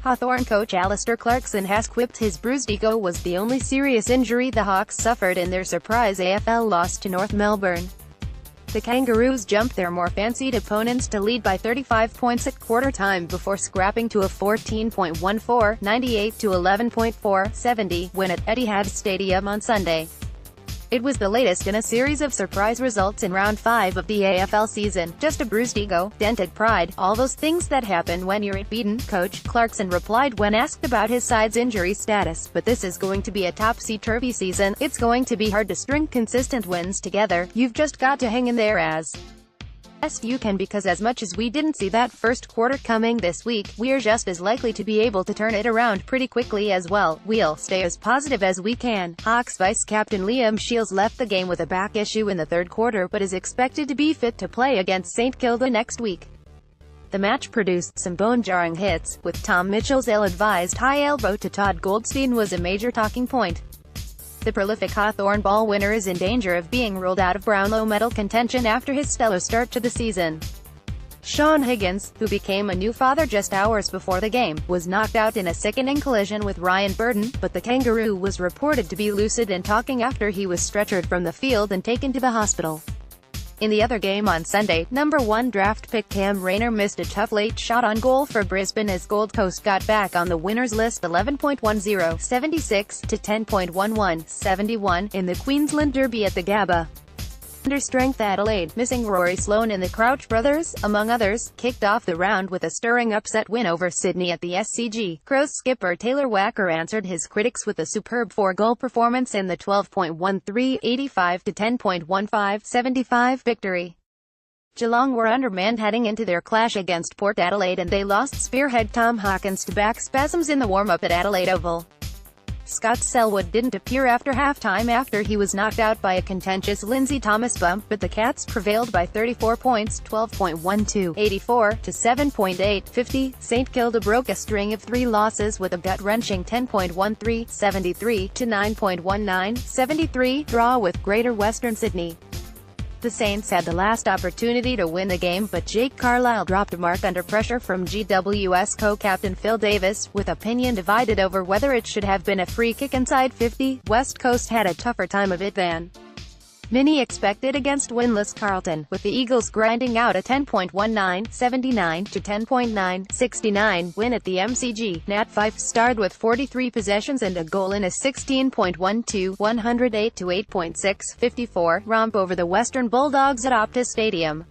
Hawthorn coach Alastair Clarkson has quipped his bruised ego was the only serious injury the Hawks suffered in their surprise AFL loss to North Melbourne. The Kangaroos jumped their more fancied opponents to lead by 35 points at quarter-time before scrapping to a 14-point 98-11.4 70 win at Etihad Stadium on Sunday. It was the latest in a series of surprise results in round 5 of the AFL season. Just a bruised ego, dented pride, all those things that happen when you're beaten, Coach Clarkson replied when asked about his side's injury status. But this is going to be a topsy-turvy season. It's going to be hard to string consistent wins together. You've just got to hang in there as best you can, because as much as we didn't see that first quarter coming this week, we're just as likely to be able to turn it around pretty quickly as well. We'll stay as positive as we can. Hawks vice-captain Liam Shields left the game with a back issue in the third quarter but is expected to be fit to play against St Kilda next week. The match produced some bone-jarring hits, with Tom Mitchell's ill-advised high elbow to Todd Goldstein was a major talking point. The prolific Hawthorn ball winner is in danger of being ruled out of Brownlow medal contention after his stellar start to the season. Sean Higgins, who became a new father just hours before the game, was knocked out in a sickening collision with Ryan Burton, but the Kangaroo was reported to be lucid and talking after he was stretchered from the field and taken to the hospital. In the other game on Sunday, number 1 draft pick Cam Rayner missed a tough late shot on goal for Brisbane as Gold Coast got back on the winners list 11.10 76 to 10.11 71 in the Queensland Derby at the Gabba. Under-strength Adelaide, missing Rory Sloane and the Crouch brothers, among others, kicked off the round with a stirring upset win over Sydney at the SCG. Crows skipper Taylor Wacker answered his critics with a superb 4-goal performance in the 12.13 85 to 10.15 75 victory. Geelong were undermanned heading into their clash against Port Adelaide and they lost spearhead Tom Hawkins to back spasms in the warm-up at Adelaide Oval. Scott Selwood didn't appear after halftime after he was knocked out by a contentious Lindsay Thomas bump, but the Cats prevailed by 34 points 12.12 84 to 7.8 50. St Kilda broke a string of 3 losses with a gut-wrenching 10.13 73 to 9.19 73 draw with Greater Western Sydney. The Saints had the last opportunity to win the game, but Jake Carlisle dropped a mark under pressure from GWS co-captain Phil Davis, with opinion divided over whether it should have been a free kick inside 50. West Coast had a tougher time of it than many expected against winless Carlton, with the Eagles grinding out a 10.19 79 to 10.9 69 win at the MCG. Nat Fyfe starred with 43 possessions and a goal in a 16.12 108 to 8.6 54 romp over the Western Bulldogs at Optus Stadium.